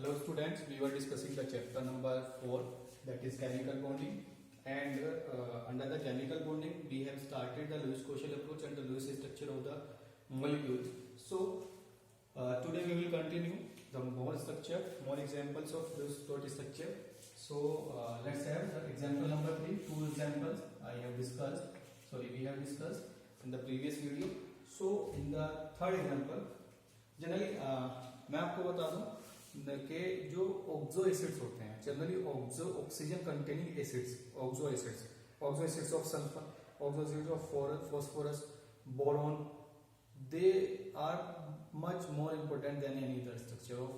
Hello students, we were discussing the chapter number 4, that is chemical bonding, and under the chemical bonding we have started the Lewis-Koshel approach and the Lewis structure of the molecules. So today we will continue the more structure, more examples of Lewis-Koshel structure. So let's have the example number 3. Two examples we have discussed in the previous video. So in the third example, generally मैं आपको बता दूं कि जो oxo acids होते हैं, generally oxygen containing acids, oxo acids of sulphur, oxo acids of phosphorus, boron, they are much more important than any other structure of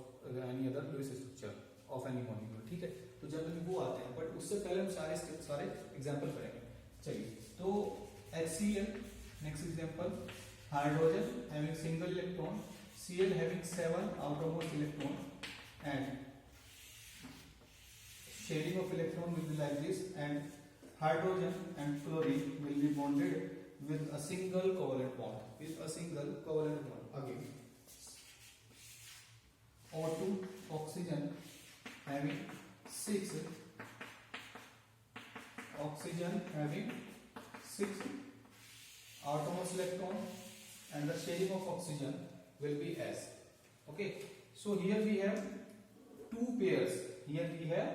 any other Lewis structure of any molecule. ठीक है, तो generally वो आते हैं, but उससे पहले हम सारे एग्जाम्पल करेंगे. चलिए, तो HCl, next example, hydrogen having single electron, Cl having 7 outermost electron, and sharing of electron will be like this, and hydrogen and chlorine will be bonded with a single covalent bond. Again, O2, oxygen having 6 outermost electron, and the sharing of oxygen will be S. Okay, so here we have two pairs. Here we have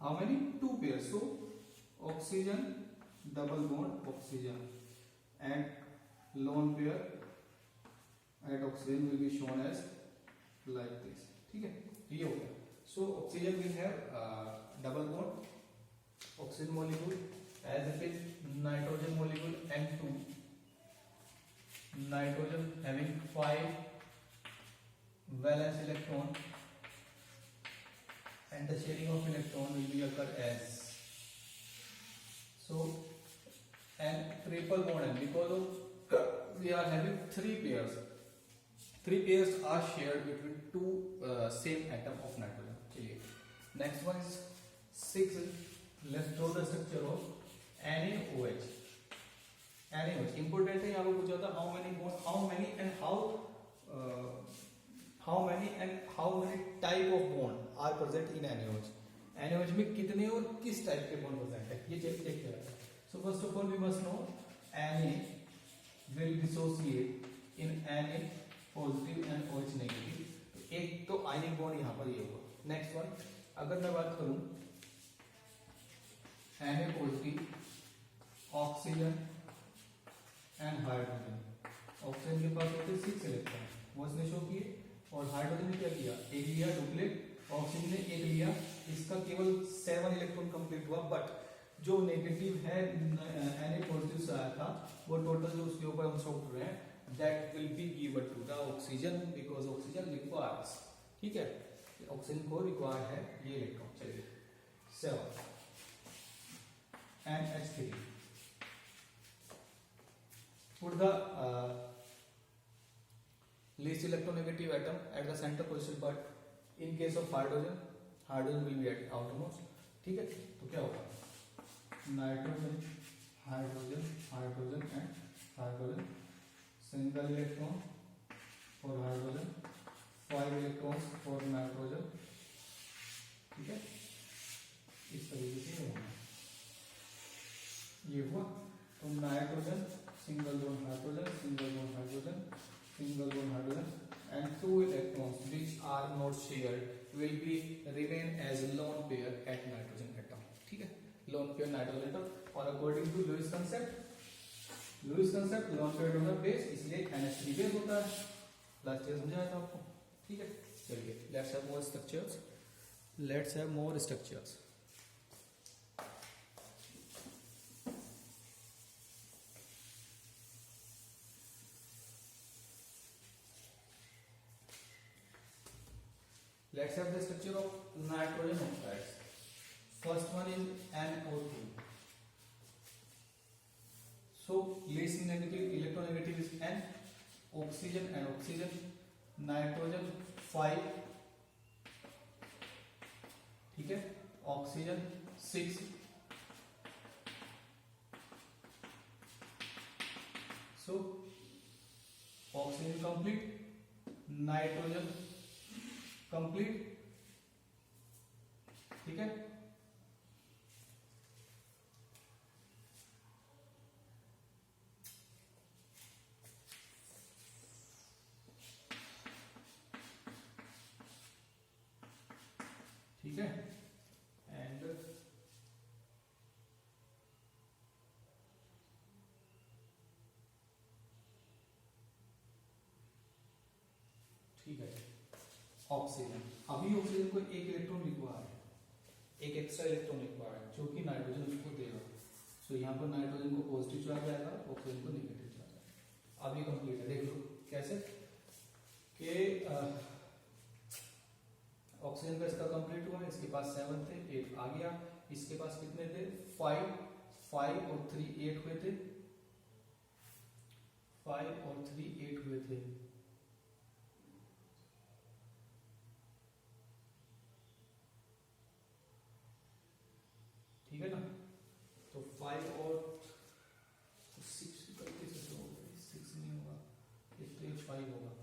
how many? Two pairs. So oxygen, double bond oxygen, and lone pair at oxygen will be shown as like this. ठीक है, ये हो गया. So oxygen will have double bond oxygen molecule as it is nitrogen molecule N2. Nitrogen having 5 valence electron, and the sharing of electron will be occur as so, and triple bond, and because of we are having three pairs are shared between two same atom of nitrogen. Okay. Next one is 6. Let's draw the structure of NaOH. NaOH important है, यहाँ पे पूछा था how many type of bond are present in NaOH. NaOH में कितने और किस type के बॉन्ड प्रेजेंट है, ये चेक किया है. So first of all we must know Na will dissociate in Na positive and OH negative. तो एक तो आयनिक बॉन्ड यहाँ पर ये होगा. नेक्स्ट वन, अगर मैं बात करूं Na positive, oxygen and hydrogen. Oxygen के पास होते 6 इलेक्ट्रॉन, वो इसने शो किए, और हाइड्रोजन ने क्या किया, एक लिया डुप्लेट, ऑक्सीजन ने एक लिया, इसका केवल 7 इलेक्ट्रॉन कंप्लीट हुआ, बट जो नेगेटिव है Na पॉजिटिव से आया था, वो टोटल जो उसके ऊपर हम शो कर रहे हैं, that will be given to the oxygen, because oxygen requires. ठीक है, ऑक्सीजन को रिक्वायर है ये इलेक्ट्रॉन. चलिए, 7 NH3. Put the least electronegative atom at the center position, but in case of hydrogen will be at outermost. ठीक है, तो क्या होगा, nitrogen, hydrogen and hydrogen, single electron for hydrogen, 5 electrons for nitrogen. ठीक है, इस तरीके से होगा. ये हुआ, तो nitrogen, single bond hydrogen, and 2 electrons which are not shared will be remain as lone pair at nitrogen atom. ठीक है, lone pair nitrogen atom. और according to Lewis concept lone pair donor base, इसलिए NH3 base होता है. Last year समझाया था आपको. ठीक है, चलिए, let's have more structures. Let's have the structure of nitrogen oxides. First one is NO2. So least negative, electronegative is N, oxygen, nitrogen 5. ठीक है, oxygen 6. So oxygen complete, nitrogen complete, ठीक है। ठीक है एंड ठीक है ऑक्सीजन, अभी oxygen को एक इलेक्ट्रॉन लिखवा है, एक एक्स्ट्रा इलेक्ट्रॉन लिखवा है जो कि नाइट्रोजन उसको देगा। सो यहाँ पर नाइट्रोजन को पॉजिटिव चार्ज आएगा, ऑक्सीजन को नेगेटिव चार्ज आएगा। अब ये कंप्लीट है, देख लो कैसे कि ऑक्सीजन का इसका कंप्लीट हुआ, इसके पास 7 थे, 8 आ गया, इसके पास कितने थे 5 और 3 8 हुए थे, 5 और 3 8 हुए थे। ठीक है ना, तो 5 और 6 गलती से तो 6 नहीं होगा, एक तो 5 होगा,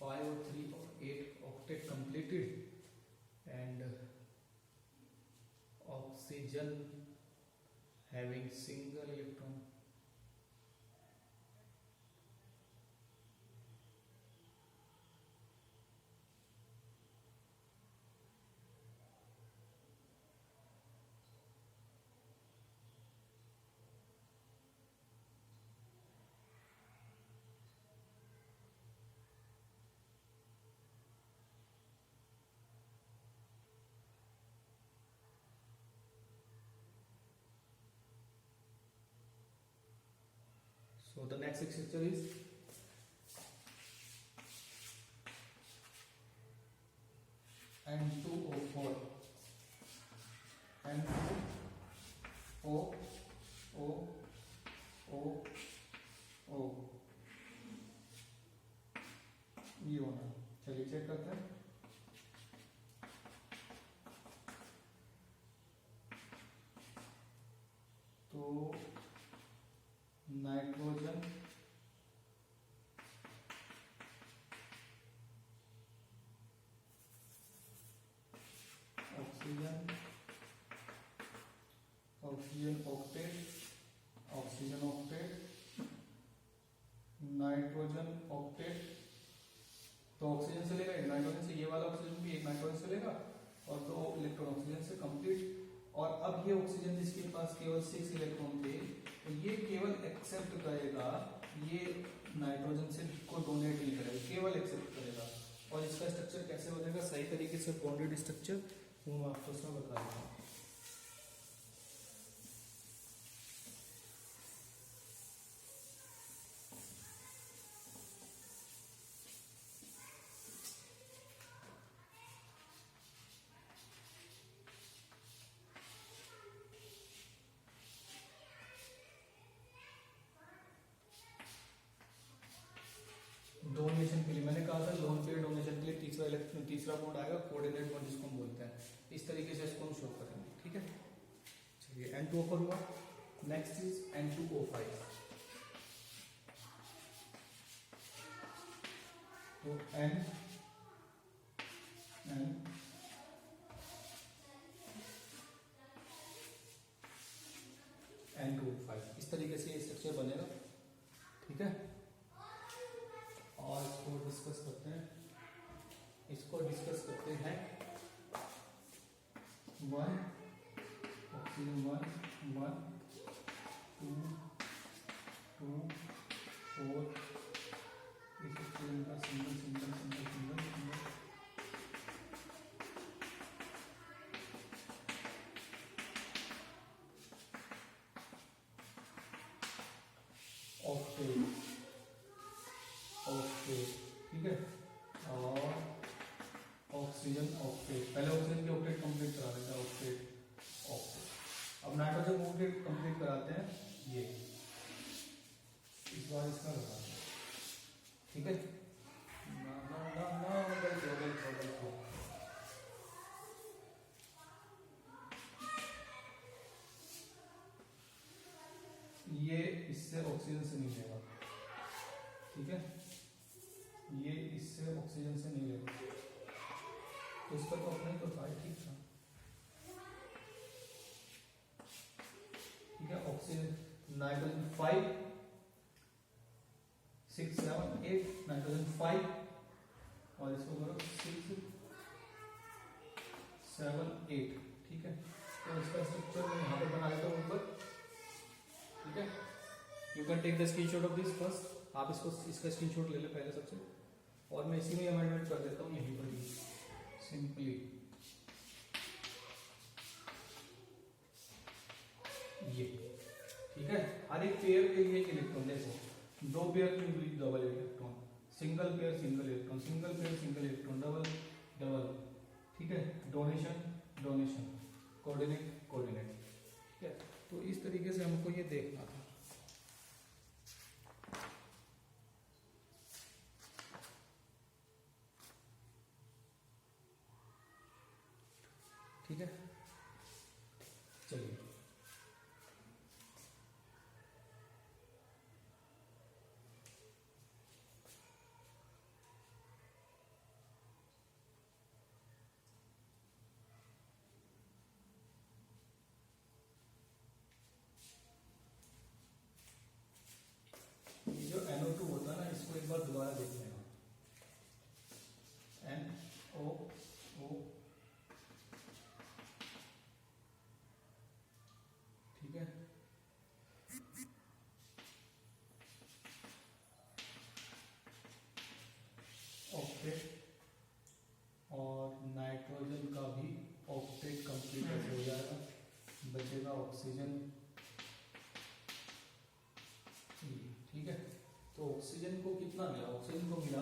5 और 3 और 8 octet completed and oxygen having single electron. So the next structure is N2O4, N2O ये होना। चलिए चेक करते हैं। तो nitrogen oxygen octet nitrogen octet, तो ऑक्सीजन से लेगा नाइट्रोजन से, ये वाला ऑक्सीजन भी एक नाइट्रोजन से लेगा और 2 इलेक्ट्रॉन ऑक्सीजन से कंप्लीट। और अब ये ऑक्सीजन जिसके पास केवल 6 इलेक्ट्रॉन थे, तो ये केवल एक्सेप्ट करेगा, ये नाइट्रोजन से को डोनेट नहीं करेगा, केवल एक्सेप्ट करेगा। और इसका स्ट्रक्चर कैसे बनेगा सही तरीके से बॉन्डेड स्ट्रक्चर, वो मैं आपको इसमें बता देता हूँ। डोनेशन के लिए मैंने कहा था, लोन पेयर डोनेशन के लिए तीसरा बॉन्ड आएगा, कोऑर्डिनेट बॉन्ड जिसको हम बोलते हैं। इस तरीके से इसको हम शो करेंगे। ठीक है, चलिए N2O4 हुआ। Next is N2O5। तो N2O5 इस तरीके से ये स्ट्रक्चर बनेगा। ठीक है, और इसको डिस्कस करते हैं, वन ऑक्सीजन 1 1 2 2 4 इस ऑक्सीजन का सिंगल ऑक्टेट। ठीक है, और ऑक्सीजन ऑक्टेट, पहले ऑक्सीजन की ऑक्टेट कंप्लीट करा देते हैं, ऑक्टेट। अब नाइट्रोजन ऑक्टेट कंप्लीट कराते हैं, ये इस बार इसका लगा। ठीक है, ये इससे ऑक्सीजन से नहीं लेगा। ठीक है, ये इससे ऑक्सीजन से नहीं लेगा, तो इसका तो अपना ही तो था, ठीक था। नाइट्रोजन 5 6 7 8 नाइट्रोजन 5 और इसको करो 6 7 8। ठीक है, तो इसका स्ट्रक्चर मैं यहाँ पे बना देता हूँ ऊपर। ठीक है, you can take the screenshot of this first. आप इसका स्क्रीनशॉट ले ले पहले सबसे, और मैं इसी में अमेंडमेंट कर देता हूँ यहीं पर ही सिंपली। ये ठीक है, हर एक पेयर के लिए इलेक्ट्रॉन देखो, 2 पेयर के लिए double electron, single pair single electron, single pair single electron, double double. ठीक है, डोनेशन डोनेशन, कोऑर्डिनेट कोऑर्डिनेट। ठीक है, तो इस तरीके से हमको ये देखना था। ठीक है, चलिए ये जो NO2 होता है ना, इसको एक बार दोबारा देख लेना। NO2, ठीक है, ऑक्टेट, और नाइट्रोजन का भी ऑक्टेट कंप्लीट हो जाएगा, बचेगा ऑक्सीजन। ठीक है, तो ऑक्सीजन को कितना मिला, ऑक्सीजन को मिला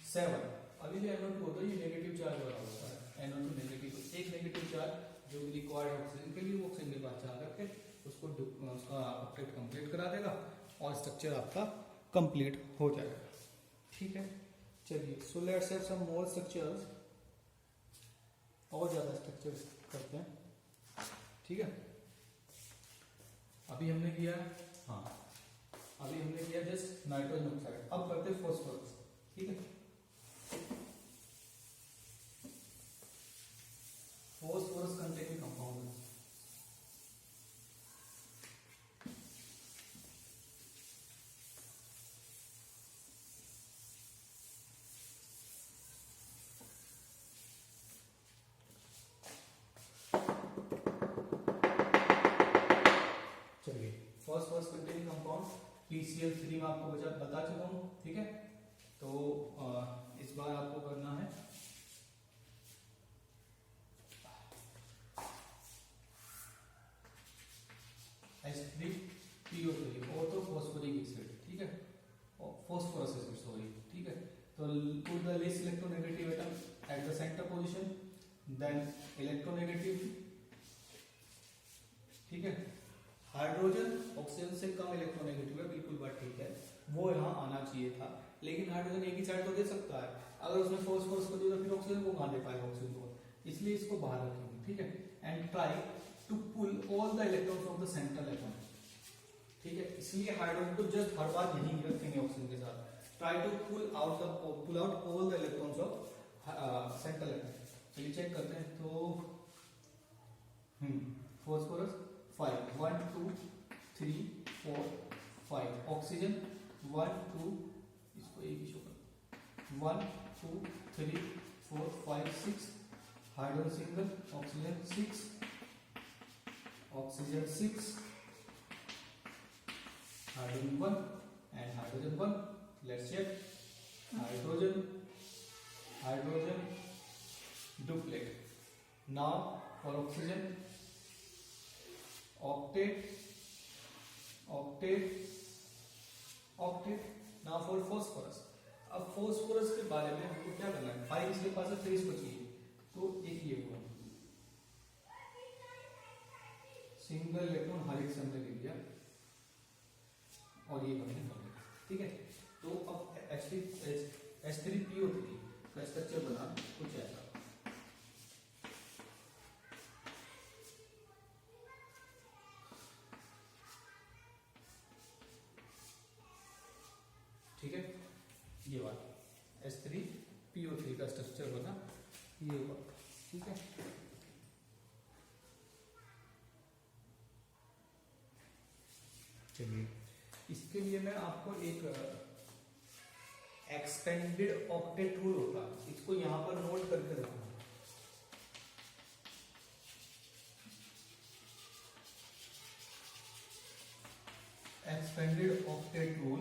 7। अभी जो NO2 होता है ये नेगेटिव चार्ज वाला होता है, NO2 नेगेटिव, एक नेगेटिव चार्ज जो रिक्वायर्ड ऑक्सीजन के लिए, वो ऑक्सीजन के पास जा करके उसको उसका ऑक्टेट कंप्लीट करा देगा और स्ट्रक्चर आपका कंप्लीट हो जाएगा। ठीक है, चलिए so let's have some more structures, और ज्यादा स्ट्रक्चर्स करते हैं। ठीक है, अभी हमने किया, हाँ अभी हमने किया जस्ट नाइट्रोजन ऑक्साइड, अब करते हैं फॉस्फोरस। ठीक है, फॉस्फोरस कंटेनिंग कंपाउंड, चलिए फॉस्फोरस कंटेनिंग कंपाउंड PCl3 में आपको बता चुका हूँ। ठीक है, तो इस बार आपको करना है H3PO3 ऑर्थोफॉस्फोरिक एसिड। ठीक है, फॉस्फोरस एसिड सॉरी। ठीक है, तो put the less electronegative atom at the centre position, then electronegative. ठीक है, हाइड्रोजन ऑक्सीजन से कम इलेक्ट्रोनेगेटिव है, बिल्कुल बात ठीक है, वो यहाँ आना चाहिए था, लेकिन हाइड्रोजन एक ही साइड तो दे सकता है, अगर उसने फॉस्फोरस को दिया तो फिर ऑक्सीजन को कहाँ दे पाएगा ऑक्सीजन को, इसलिए इसको बाहर रखेंगे। ठीक है, and try to pull all the electrons of the central atom. ठीक है, इसलिए हाइड्रोजन को जस्ट हर बार यहीं रखेंगे ऑक्सीजन के साथ। Try to pull out all the electrons of central atom. चलिए चेक करते हैं, तो फॉस्फोरस 5 1 2 3 4 5, ऑक्सीजन 1 2, इसको एक ही शो कर, 1 2 3 4 5 6, hydrogen single, oxygen 6, oxygen 6, hydrogen 1 and hydrogen 1। Let's check, hydrogen hydrogen duplet. Now for oxygen octet octet octet. Now for phosphorus, अब phosphorus के बारे में हमको क्या करना है, 5 इसके पास है, 3 इसको चाहिए, तो एक ये हुआ सिंगल इलेक्ट्रॉन हर एक से हमने ले लिया और ये हमने कर लिया। ठीक है, तो अब H3PO3 का स्ट्रक्चर बना कुछ ऐसा। ठीक है, ये वाला H3PO3 का स्ट्रक्चर बना, ये हुआ। ठीक है, चलिए, इसके लिए मैं आपको एक एक्सपेंडेड ऑक्टेट रूल होता है, इसको यहाँ पर नोट करके रखना। एक्सपेंडेड ऑक्टेट रूल,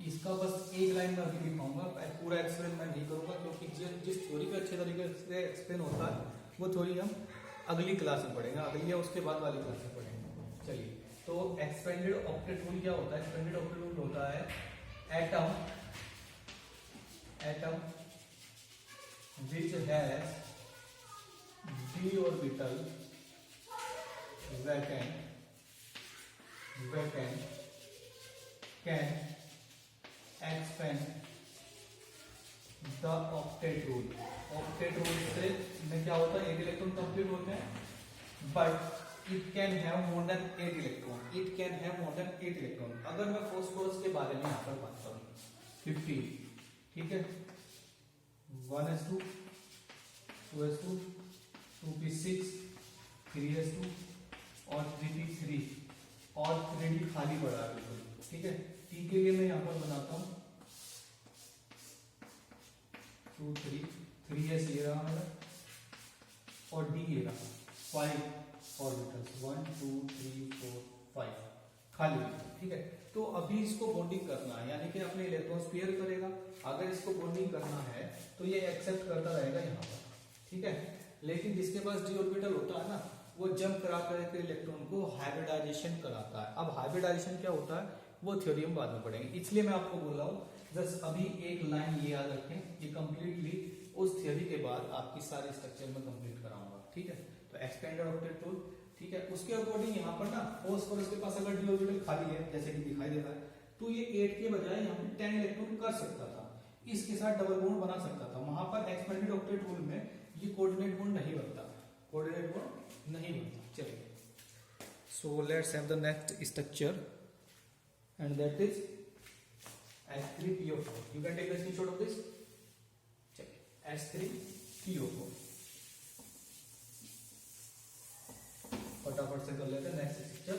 इसका बस एक लाइन में अभी दिखाऊंगा, पूरा एक्सप्लेन मैं नहीं करूंगा क्योंकि जिस थ्योरी का अच्छे तरीके से एक्सप्लेन होता है वो थ्योरी हम अगली क्लास में पढ़ेंगे, अगली या उसके बाद वाली क्लास में पढ़ेंगे। चलिए, तो एक्सपेंडेड ऑक्टेट रूल क्या होता है? एक्सपेंडेड ऑक्टेट रूल होता है atom which has d orbital vacant can expand the octet rule। octet rule से में क्या होता है? 8 इलेक्ट्रॉन कंप्लीट होते हैं, but it can have more than 8 electron. It can have more than 8 electron. अगर मैं फॉस्फोरस के बारे में यहाँ पर बात करूँ, 50, ठीक है, 1s2 2s2 2p6 3s2 और 3p3 और 3d खाली पड़ा है बिल्कुल, ठीक है। टी के लिए मैं यहाँ पर बनाता हूँ 2 3 3s ये रहा मेरा और डी ये रहा 5 ऑर्बिटल्स 1 2 3 4 5 खाली, ठीक है। तो अभी इसको बॉन्डिंग करना है, यानी कि अपने इलेक्ट्रॉन स्पेयर करेगा। अगर इसको बॉन्डिंग करना है तो ये एक्सेप्ट करता रहेगा यहाँ पर, ठीक है। लेकिन जिसके पास डी ऑर्बिटल होता है ना, वो जंप करा करके इलेक्ट्रॉन को हाइब्रिडाइजेशन कराता है। अब हाइब्रिडाइजेशन क्या होता है वो थ्योरी हम बाद में पढ़ेंगे, इसलिए मैं आपको बोल रहा हूँ जस्ट अभी एक लाइन ये याद रखें, ये कंप्लीटली उस थ्योरी के बाद आपकी सारी स्ट्रक्चर में कंप्लीट कराऊंगा, ठीक है। तो एक्सपेंडेड ऑक्टेट रूल, ठीक है, उसके अकॉर्डिंग यहाँ पर ना फॉस्फोरस के पास अगर डी ऑर्बिटल खाली है जैसे कि दिखाई दे रहा है, तो ये 8 के बजाय यहाँ पे 10 इलेक्ट्रॉन कर सकता था, इसके साथ डबल बॉन्ड बना सकता था। वहां पर एक्सपेंडेड ऑक्टेट रूल में ये कोऑर्डिनेट बॉन्ड नहीं बनता, कोऑर्डिनेट बॉन्ड नहीं बनता। चलिए, so let's have the next structure and that is S3PO4। You can take the screenshot of this. चलिए, S3PO4 फटाफट से कर लेते हैं next structure.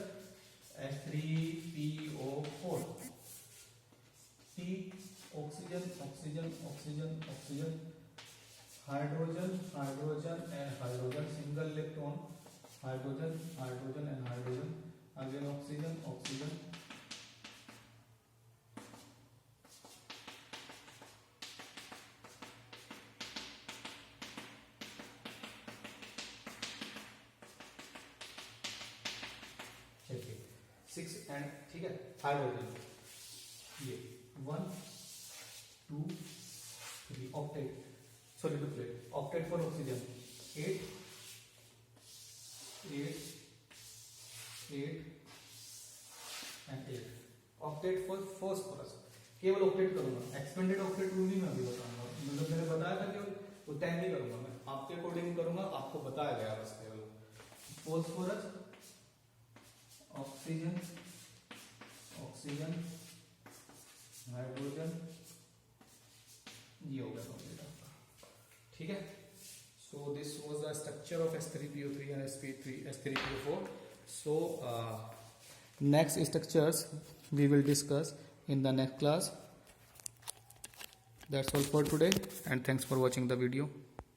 S3PO4, P oxygen oxygen oxygen oxygen, hydrogen hydrogen and hydrogen, single electron, hydrogen hydrogen and hydrogen, again oxygen oxygen, चलिए 6 and, ठीक है, hydrogen, ये 1 2 3 octet, sorry duplet, octet for oxygen 8 8 8 and 8, octet for phosphorus केवल octet करूंगा, expanded octet rule भी मैं अभी बताऊंगा। मतलब मैंने बताया था केवल वो 10 नहीं करूंगा, मैं आपके अकॉर्डिंग करूंगा, आपको बताया गया बस केवल फॉस्फोरस ऑक्सीजन ऑक्सीजन हाइड्रोजन, ये हो गया कंप्लीट आपका, ठीक है। So this was the structure of S3PO3 and S3PO4। So next structures we will discuss in the next class. That's all for today and thanks for watching the video.